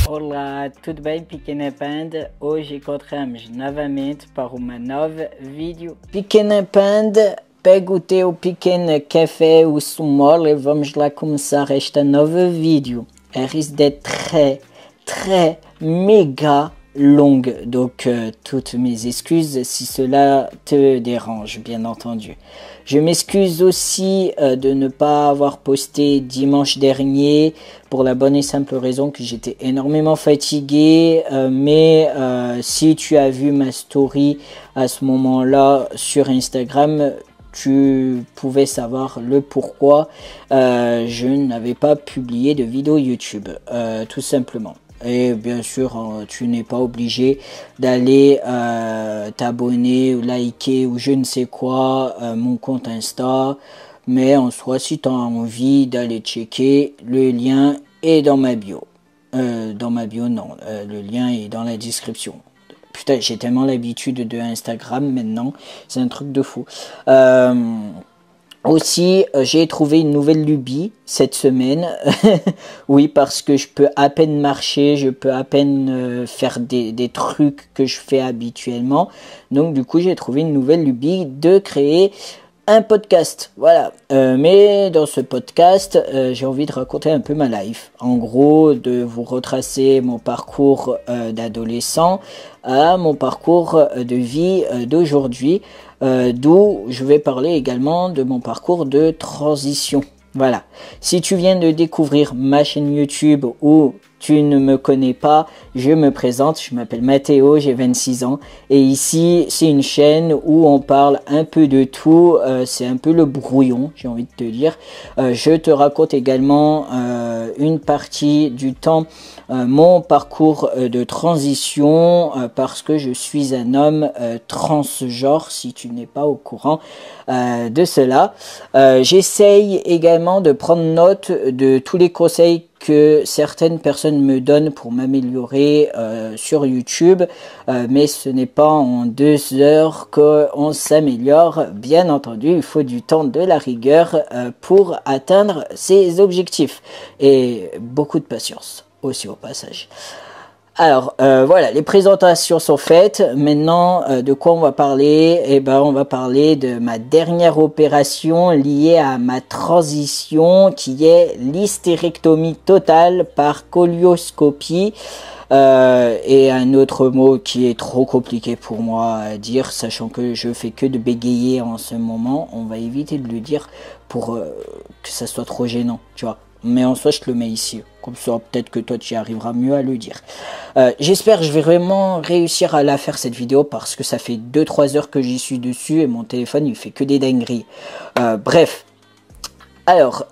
Olá, tudo bem, Pequena Panda? Hoje encontramos novamente para uma nova vídeo. Pequena Panda, pega o teu pequeno café ou sumo e vamos lá começar esta nova vídeo. Elle risque d'être très méga longue, donc toutes mes excuses si cela te dérange, bien entendu. Je m'excuse aussi de ne pas avoir posté dimanche dernier pour la bonne et simple raison que j'étais énormément fatigué, mais si tu as vu ma story à ce moment-là sur Instagram, tu pouvais savoir le pourquoi je n'avais pas publié de vidéo YouTube, tout simplement. Et bien sûr, tu n'es pas obligé d'aller t'abonner ou liker ou je ne sais quoi mon compte Insta. Mais en soi, si tu as envie d'aller checker, le lien est dans ma bio. Dans ma bio, non. Le lien est dans la description. Putain, j'ai tellement l'habitude de Instagram maintenant. C'est un truc de fou. Aussi, j'ai trouvé une nouvelle lubie cette semaine. Oui, parce que je peux à peine marcher, je peux à peine faire des trucs que je fais habituellement. Donc du coup, j'ai trouvé une nouvelle lubie de créer un podcast. Voilà. Mais dans ce podcast, j'ai envie de raconter un peu ma life. En gros, de vous retracer mon parcours d'adolescent à mon parcours de vie d'aujourd'hui. D'où je vais parler également de mon parcours de transition. Voilà. Si tu viens de découvrir ma chaîne YouTube ou tu ne me connais pas, je me présente, je m'appelle Mathéo, j'ai 26 ans et ici c'est une chaîne où on parle un peu de tout, c'est un peu le brouillon, j'ai envie de te dire. Je te raconte également une partie du temps mon parcours de transition parce que je suis un homme transgenre si tu n'es pas au courant de cela. J'essaye également de prendre note de tous les conseils que certaines personnes me donnent pour m'améliorer sur YouTube, mais ce n'est pas en 2 heures qu'on s'améliore. Bien entendu, il faut du temps, de la rigueur pour atteindre ses objectifs et beaucoup de patience aussi au passage. Alors voilà, les présentations sont faites. Maintenant, de quoi on va parler? Eh ben, on va parler de ma dernière opération liée à ma transition, qui est l'hystérectomie totale par colioscopie. Et un autre mot qui est trop compliqué pour moi à dire, sachant que je fais que de bégayer en ce moment. On va éviter de le dire pour que ça soit trop gênant, tu vois. Mais en soi, je te le mets ici. Comme ça, peut-être que toi, tu y arriveras mieux à le dire. J'espère que je vais vraiment réussir à la faire, cette vidéo, parce que ça fait 2-3 heures que j'y suis dessus et mon téléphone, il fait que des dingueries. Bref. Alors,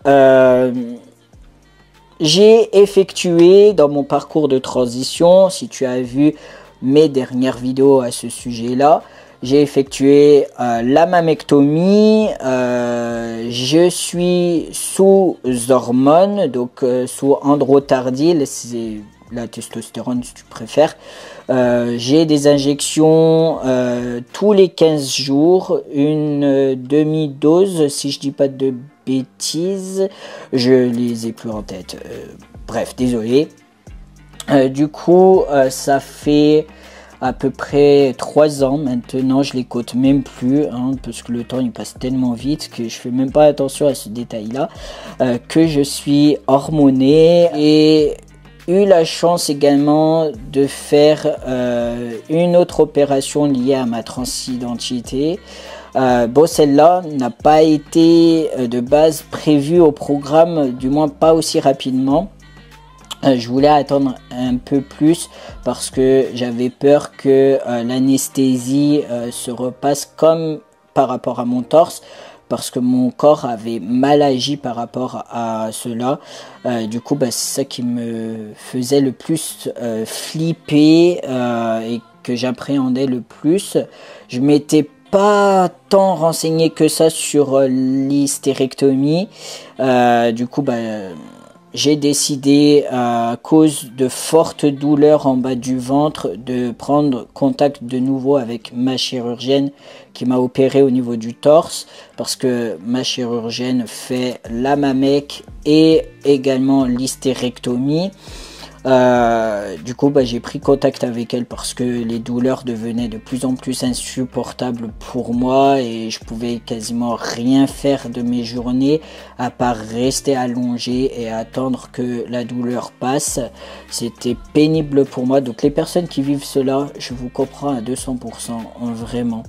j'ai effectué dans mon parcours de transition, si tu as vu mes dernières vidéos à ce sujet-là, j'ai effectué la mammectomie, je suis sous hormones, donc sous androtardil, c'est la testostérone si tu préfères. J'ai des injections tous les 15 jours, une demi-dose si je dis pas de bêtises, je les ai plus en tête. Bref, désolé. Du coup, ça fait à peu près 3 ans maintenant, je les compte même plus, hein, parce que le temps il passe tellement vite que je fais même pas attention à ce détail là, que je suis hormoné et eu la chance également de faire une autre opération liée à ma transidentité. Bon, celle-là n'a pas été de base prévue au programme, du moins pas aussi rapidement. Je voulais attendre un peu plus parce que j'avais peur que l'anesthésie se repasse comme par rapport à mon torse, parce que mon corps avait mal agi par rapport à cela. Du coup, c'est ça qui me faisait le plus flipper et que j'appréhendais le plus. Je m'étais pas tant renseigné que ça sur l'hystérectomie. Du coup, j'ai décidé, à cause de fortes douleurs en bas du ventre, de prendre contact de nouveau avec ma chirurgienne qui m'a opéré au niveau du torse, parce que ma chirurgienne fait la mamec et également l'hystérectomie. Du coup, j'ai pris contact avec elle parce que les douleurs devenaient de plus en plus insupportables pour moi et je pouvais quasiment rien faire de mes journées à part rester allongé et attendre que la douleur passe. C'était pénible pour moi. Donc les personnes qui vivent cela, je vous comprends à 200%, vraiment.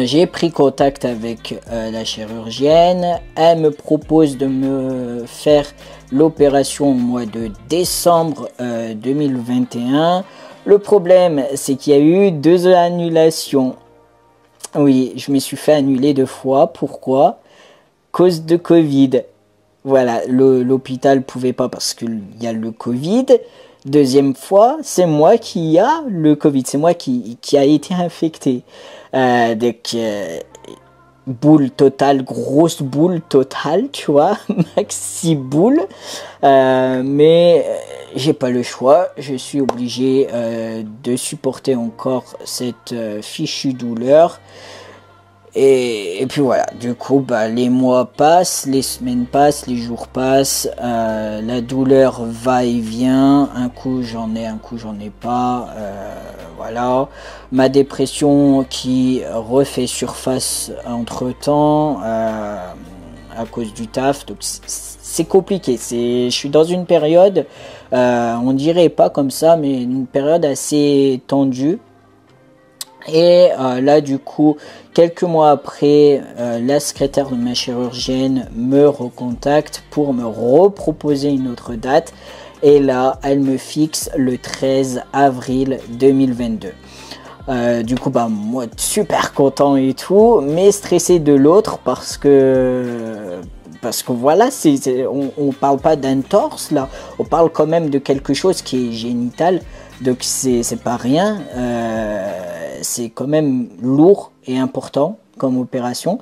J'ai pris contact avec la chirurgienne. Elle me propose de me faire l'opération au mois de décembre 2021. Le problème, c'est qu'il y a eu 2 annulations. Oui, je me suis fait annuler 2 fois. Pourquoi? Cause de Covid. Voilà, l'hôpital pouvait pas parce qu'il y a le Covid. Deuxième fois, c'est moi qui a le Covid. C'est moi qui a été infecté. Donc, boule totale, grosse boule totale, tu vois, maxi boule. Mais j'ai pas le choix. Je suis obligé de supporter encore cette fichue douleur. Et puis voilà, du coup, les mois passent, les semaines passent, les jours passent, la douleur va et vient, un coup j'en ai, un coup j'en ai pas, voilà. Ma dépression qui refait surface entre temps à cause du taf, donc c'est compliqué, je suis dans une période, on dirait pas comme ça, mais une période assez tendue. Et là, du coup, quelques mois après, la secrétaire de ma chirurgienne me recontacte pour me reproposer une autre date. Et là, elle me fixe le 13 avril 2022. Du coup, moi, super content et tout, mais stressé de l'autre parce que voilà, on parle pas d'un torse là, on parle quand même de quelque chose qui est génital, donc c'est pas rien, c'est quand même lourd et important comme opération.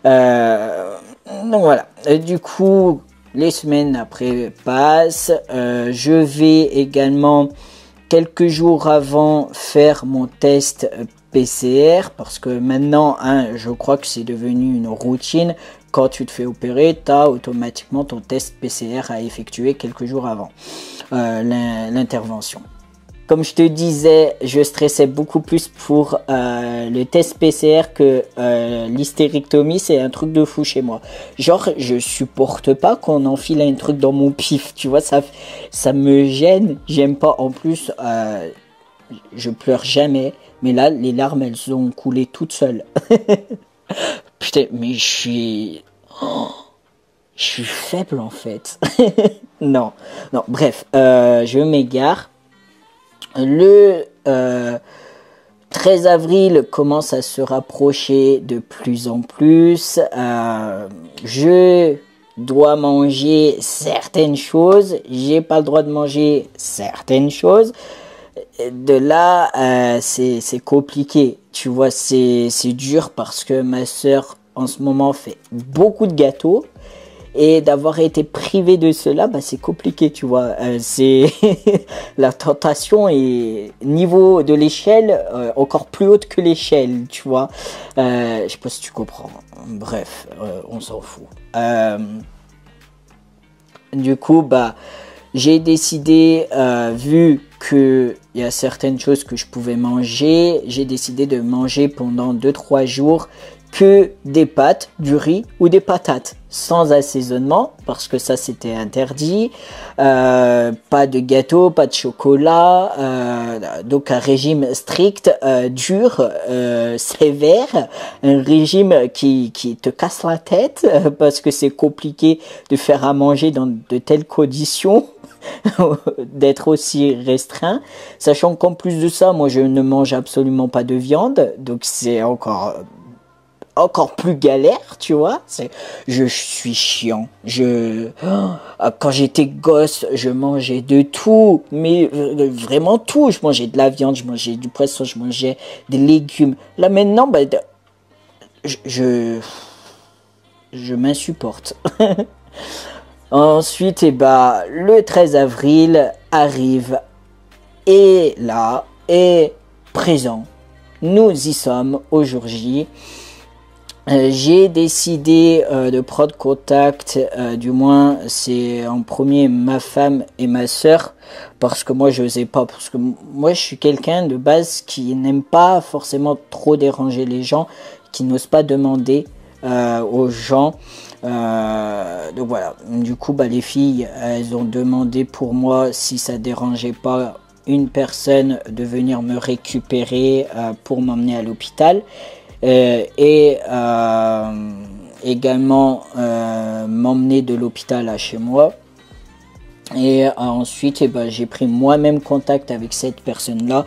Donc voilà, du coup, les semaines après passent, je vais également quelques jours avant faire mon test PCR parce que maintenant, je crois que c'est devenu une routine. Quand tu te fais opérer, tu as automatiquement ton test PCR à effectuer quelques jours avant l'intervention. Comme je te disais, je stressais beaucoup plus pour le test PCR que l'hystérectomie. C'est un truc de fou chez moi. Genre, je supporte pas qu'on enfile un truc dans mon pif. Tu vois, ça me gêne. J'aime pas. En plus, je pleure jamais. Mais là, les larmes, elles ont coulé toutes seules. Putain, mais je suis faible en fait. Non, bref, je m'égare. Le 13 avril commence à se rapprocher de plus en plus. Je dois manger certaines choses. J'ai pas le droit de manger certaines choses. De là, c'est compliqué. Tu vois, c'est dur parce que ma soeur, en ce moment, fait beaucoup de gâteaux. Et d'avoir été privé de cela, c'est compliqué, tu vois. C'est la tentation est niveau de l'échelle encore plus haute que l'échelle, tu vois. Je sais pas si tu comprends. Bref, on s'en fout. Du coup, j'ai décidé, vu que il y a certaines choses que je pouvais manger, j'ai décidé de manger pendant 2-3 jours que des pâtes, du riz ou des patates sans assaisonnement parce que ça c'était interdit, pas de gâteau, pas de chocolat, donc un régime strict, dur, sévère, un régime qui te casse la tête parce que c'est compliqué de faire à manger dans de telles conditions. D'être aussi restreint, sachant qu'en plus de ça, moi je ne mange absolument pas de viande, donc c'est encore plus galère, tu vois. Je suis chiant. Quand j'étais gosse, je mangeais de tout, mais vraiment tout. Je mangeais de la viande, je mangeais du poisson, je mangeais des légumes. Là maintenant, je m'insupporte. Ensuite, et bah, le 13 avril arrive et là est présent. Nous y sommes au jour J. J'ai décidé de prendre contact, du moins c'est en premier ma femme et ma sœur, parce que moi je n'osais pas, parce que moi je suis quelqu'un de base qui n'aime pas forcément trop déranger les gens, qui n'ose pas demander aux gens. Donc voilà, du coup bah, les filles elles ont demandé pour moi si ça dérangeait pas une personne de venir me récupérer pour m'emmener à l'hôpital. Et également m'emmener de l'hôpital à chez moi. Et ensuite, ben, j'ai pris moi-même contact avec cette personne-là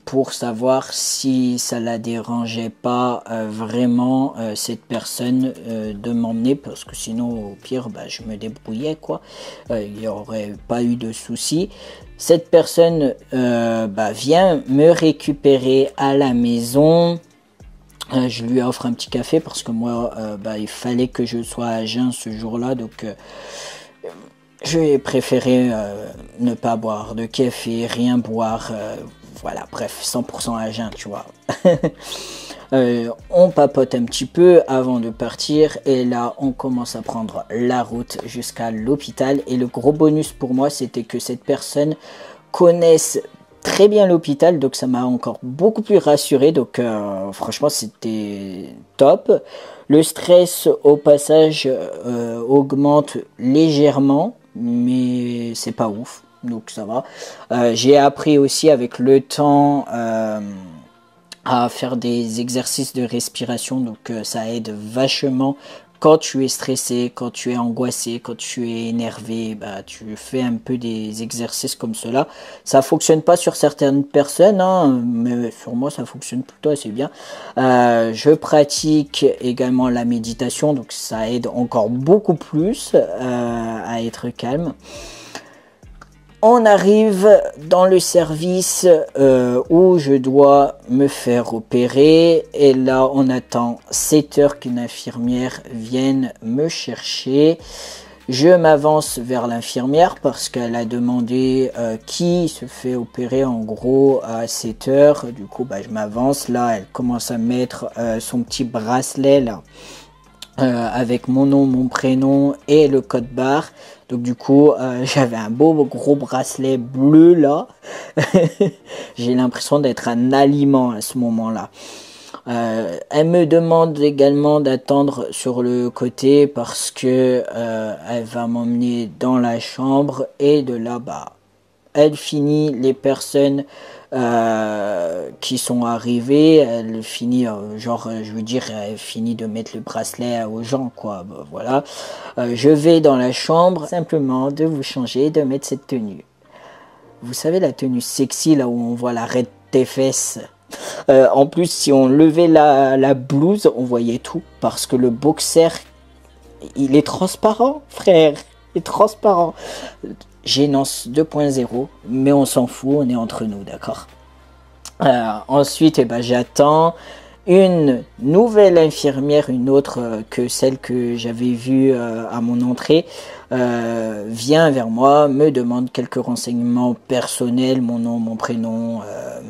pour savoir si ça la dérangeait pas vraiment cette personne de m'emmener, parce que sinon au pire bah, je me débrouillais quoi, il n'y aurait pas eu de soucis. Cette personne bah, vient me récupérer à la maison. Je lui offre un petit café parce que moi bah, il fallait que je sois à jeun ce jour-là, donc j'ai préféré ne pas boire de café, rien boire, voilà, bref, 100% à jeun, tu vois. On papote un petit peu avant de partir et là on commence à prendre la route jusqu'à l'hôpital. Et le gros bonus pour moi, c'était que cette personne connaisse très bien l'hôpital, donc ça m'a encore beaucoup plus rassuré. Donc franchement c'était top. Le stress au passage augmente légèrement, mais c'est pas ouf, donc ça va. J'ai appris aussi avec le temps à faire des exercices de respiration, donc ça aide vachement quand tu es stressé, quand tu es angoissé, quand tu es énervé, bah, tu fais un peu des exercices comme cela. Ça fonctionne pas sur certaines personnes, hein, mais sur moi ça fonctionne plutôt assez bien. Je pratique également la méditation, donc ça aide encore beaucoup plus à être calme. On arrive dans le service où je dois me faire opérer et là on attend 7 heures qu'une infirmière vienne me chercher. Je m'avance vers l'infirmière parce qu'elle a demandé qui se fait opérer en gros à 7 heures. Du coup bah, je m'avance, là elle commence à mettre son petit bracelet là. Avec mon nom, mon prénom et le code barre. Donc du coup, j'avais un beau gros bracelet bleu là. J'ai l'impression d'être un aliment à ce moment-là. Elle me demande également d'attendre sur le côté parce que elle va m'emmener dans la chambre et de là, bah, elle finit les personnes qui sont arrivées, elle finit genre je veux dire elle finit de mettre le bracelet aux gens quoi, bah, voilà. Je vais dans la chambre simplement de vous changer, de mettre cette tenue, vous savez la tenue sexy là où on voit l'arrêt de tes fesses. En plus si on levait la blouse on voyait tout parce que le boxer il est transparent frère, il est transparent. Gênance 2.0, mais on s'en fout, on est entre nous, d'accord. Ensuite, eh ben, j'attends une nouvelle infirmière, une autre que celle que j'avais vue à mon entrée, vient vers moi, me demande quelques renseignements personnels, mon nom, mon prénom,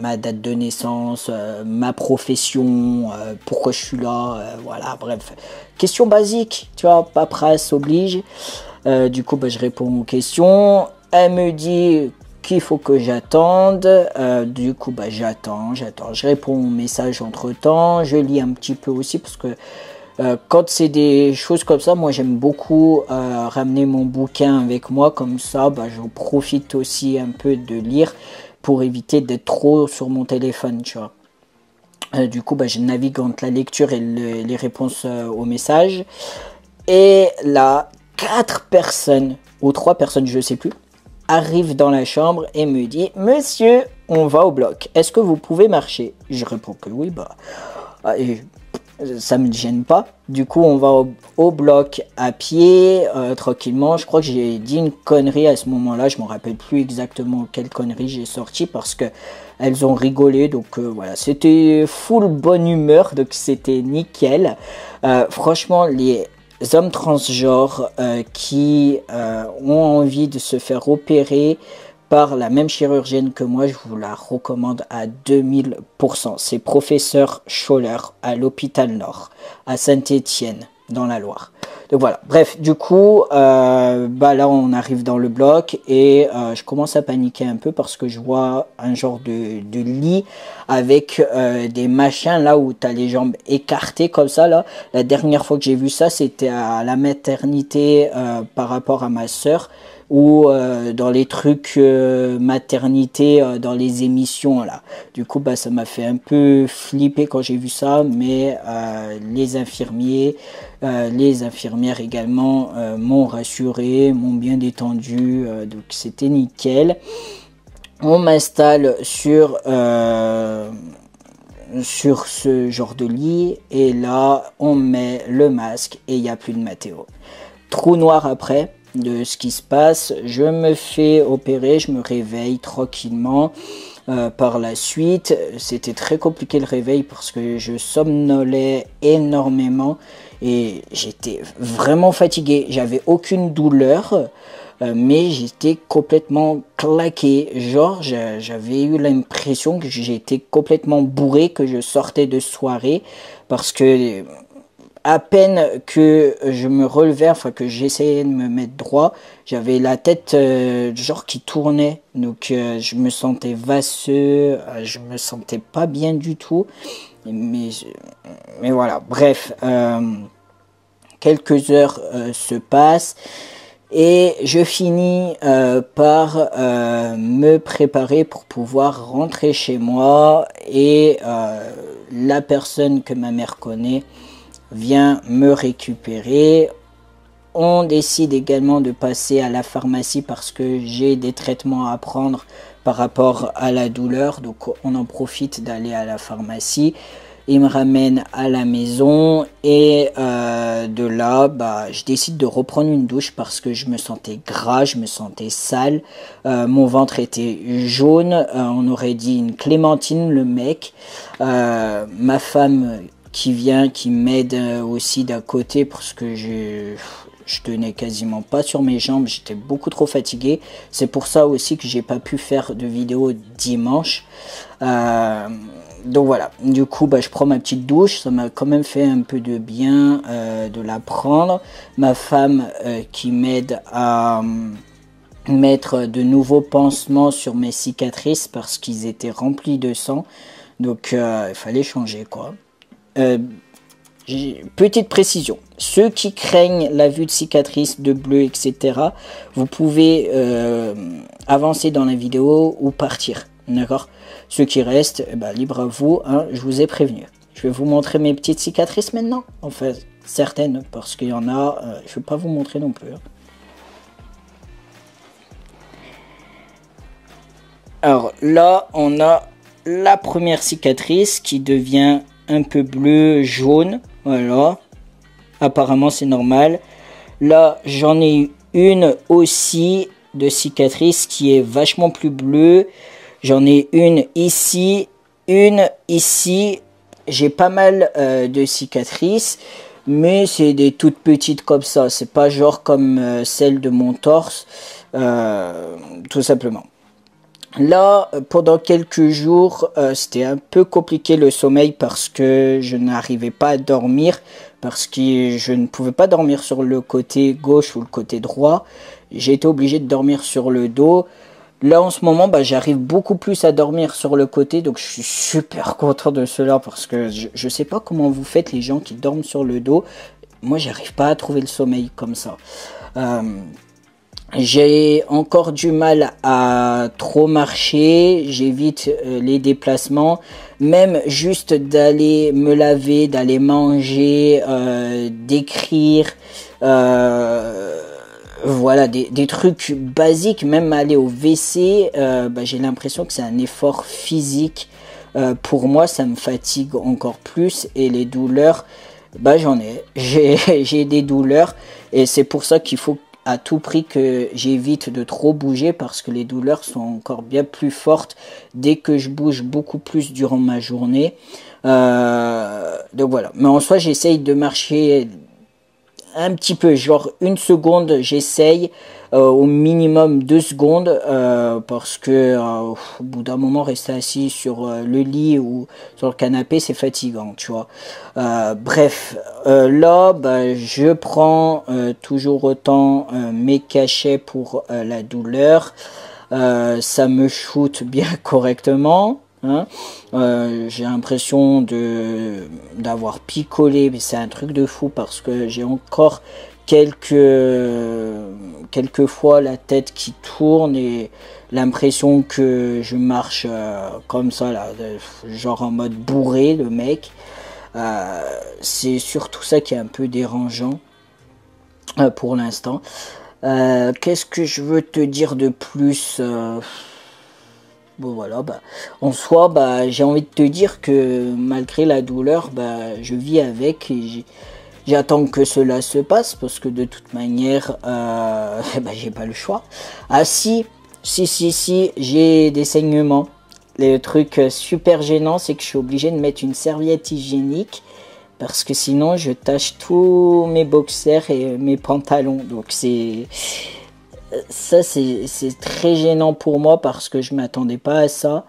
ma date de naissance, ma profession, pourquoi je suis là, voilà, bref. Question basique, tu vois, paperasse oblige. Du coup, bah, je réponds aux questions. Elle me dit qu'il faut que j'attende. Du coup, bah, j'attends. Je réponds aux messages entre temps. Je lis un petit peu aussi parce que quand c'est des choses comme ça, moi j'aime beaucoup ramener mon bouquin avec moi. Comme ça, bah, j'en profite aussi un peu de lire pour éviter d'être trop sur mon téléphone, tu vois. Du coup, bah, je navigue entre la lecture et les réponses aux messages. Et là, 4 personnes, ou 3 personnes, je ne sais plus, arrivent dans la chambre et me disent « Monsieur, on va au bloc, est-ce que vous pouvez marcher ?» Je réponds que oui, bah, ça ne me gêne pas. Du coup, on va au bloc à pied, tranquillement. Je crois que j'ai dit une connerie à ce moment-là, je ne me rappelle plus exactement quelle connerie j'ai sorti parce que elles ont rigolé, donc voilà, c'était full bonne humeur, donc c'était nickel. Franchement, hommes transgenres qui ont envie de se faire opérer par la même chirurgienne que moi, je vous la recommande à 2000%. C'est professeur Scholler à l'hôpital Nord, à Saint-Étienne, dans la Loire. Donc voilà, bref, du coup, bah là on arrive dans le bloc et je commence à paniquer un peu parce que je vois un genre de lit avec des machins là où tu as les jambes écartées comme ça là. La dernière fois que j'ai vu ça, c'était à la maternité par rapport à ma sœur ou dans les trucs maternité dans les émissions là. Du coup bah ça m'a fait un peu flipper quand j'ai vu ça, mais les infirmiers les infirmières également m'ont rassuré, m'ont bien détendu, donc c'était nickel. On m'installe sur ce genre de lit et là on met le masque et il n'y a plus de Mathéo. Trou noir après de ce qui se passe, je me fais opérer, je me réveille tranquillement. Par la suite, c'était très compliqué le réveil parce que je somnolais énormément et j'étais vraiment fatigué. J'avais aucune douleur, mais j'étais complètement claqué. Genre, j'avais eu l'impression que j'étais complètement bourré, que je sortais de soirée parce que à peine que je me relevais, enfin que j'essayais de me mettre droit, j'avais la tête genre qui tournait, donc je me sentais vasseux, je me sentais pas bien du tout, mais, mais voilà, bref, quelques heures se passent et je finis par me préparer pour pouvoir rentrer chez moi et la personne que ma mère connaît vient me récupérer. On décide également de passer à la pharmacie parce que j'ai des traitements à prendre par rapport à la douleur, donc on en profite d'aller à la pharmacie. Il me ramène à la maison et de là, bah, je décide de reprendre une douche parce que je me sentais gras, je me sentais sale, mon ventre était jaune, on aurait dit une clémentine le mec. Ma femme qui vient, qui m'aide aussi d'à côté parce que je tenais quasiment pas sur mes jambes, j'étais beaucoup trop fatigué. C'est pour ça aussi que j'ai pas pu faire de vidéo dimanche. Donc voilà, du coup bah, je prends ma petite douche, ça m'a quand même fait un peu de bien de la prendre. Ma femme qui m'aide à mettre de nouveaux pansements sur mes cicatrices parce qu'ils étaient remplis de sang, donc il fallait changer quoi. Petite précision, ceux qui craignent la vue de cicatrices, de bleu, etc., vous pouvez avancer dans la vidéo ou partir, d'accord? Ceux qui restent, bah, libre à vous, hein, je vous ai prévenu. Je vais vous montrer mes petites cicatrices maintenant, enfin certaines, parce qu'il y en a, je ne vais pas vous montrer non plus. Hein. Alors là, on a la première cicatrice qui devient un peu bleu, jaune, voilà, apparemment c'est normal. Là j'en ai eu une aussi de cicatrice qui est vachement plus bleue, j'en ai une ici, j'ai pas mal de cicatrices, mais c'est des toutes petites comme ça, c'est pas genre comme celle de mon torse, tout simplement. Là, pendant quelques jours, c'était un peu compliqué le sommeil parce que je n'arrivais pas à dormir, parce que je ne pouvais pas dormir sur le côté gauche ou le côté droit. J'ai été obligé de dormir sur le dos. Là, en ce moment, bah, j'arrive beaucoup plus à dormir sur le côté, donc je suis super content de cela parce que je sais pas comment vous faites les gens qui dorment sur le dos. Moi, j'arrive pas à trouver le sommeil comme ça. J'ai encore du mal à trop marcher, j'évite les déplacements, même juste d'aller me laver, d'aller manger, d'écrire, voilà, des trucs basiques, même aller au WC, bah, j'ai l'impression que c'est un effort physique. Pour moi, ça me fatigue encore plus et les douleurs, bah, j'en ai, j'ai des douleurs et c'est pour ça qu'il faut à tout prix que j'évite de trop bouger parce que les douleurs sont encore bien plus fortes dès que je bouge beaucoup plus durant ma journée. Donc voilà. Mais en soi, j'essaye de marcher un petit peu, genre 1 seconde, j'essaye, au minimum 2 secondes, parce que au bout d'un moment, rester assis sur le lit ou sur le canapé, c'est fatigant, tu vois. Bref, là, bah, je prends toujours autant mes cachets pour la douleur. Ça me shoot bien correctement. Hein. J'ai l'impression d'avoir picolé, mais c'est un truc de fou parce que j'ai encore quelques fois la tête qui tourne et l'impression que je marche comme ça là, genre en mode bourré le mec. C'est surtout ça qui est un peu dérangeant pour l'instant. Qu'est-ce que je veux te dire de plus? Bon voilà, bah, en soi, bah, j'ai envie de te dire que malgré la douleur, bah, je vis avec et j'attends que cela se passe parce que de toute manière, bah, j'ai pas le choix. Ah si, j'ai des saignements. Le truc super gênant, c'est que je suis obligé de mettre une serviette hygiénique parce que sinon je tâche tous mes boxers et mes pantalons. Donc c'est très gênant pour moi parce que je m'attendais pas à ça.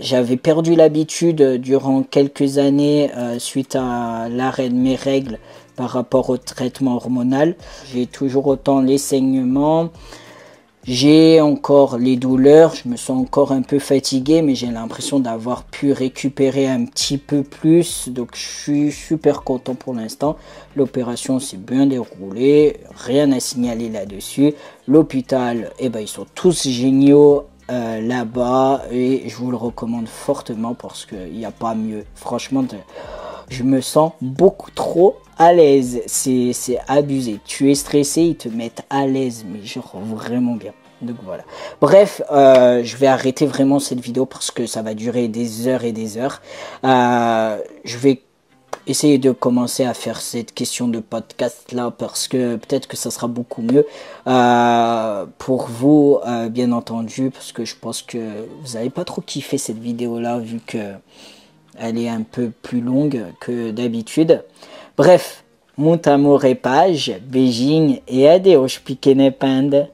J'avais perdu l'habitude durant quelques années suite à l'arrêt de mes règles par rapport au traitement hormonal. J'ai toujours autant les saignements. J'ai encore les douleurs, je me sens encore un peu fatigué, mais j'ai l'impression d'avoir pu récupérer un petit peu plus. Donc je suis super content pour l'instant. L'opération s'est bien déroulée, rien à signaler là-dessus. L'hôpital, eh ben, ils sont tous géniaux là-bas et je vous le recommande fortement parce qu'il n'y a pas mieux. Franchement, je me sens beaucoup trop à l'aise. C'est abusé. Tu es stressé, ils te mettent à l'aise, mais genre vraiment bien. Donc voilà. Bref, je vais arrêter vraiment cette vidéo parce que ça va durer des heures et des heures. Je vais essayer de commencer à faire cette question de podcast là parce que peut-être que ça sera beaucoup mieux pour vous, bien entendu, parce que je pense que vous n'avez pas trop kiffé cette vidéo là vu que elle est un peu plus longue que d'habitude. Bref, muito amor e paz, beijinho e adeus, pequena panda.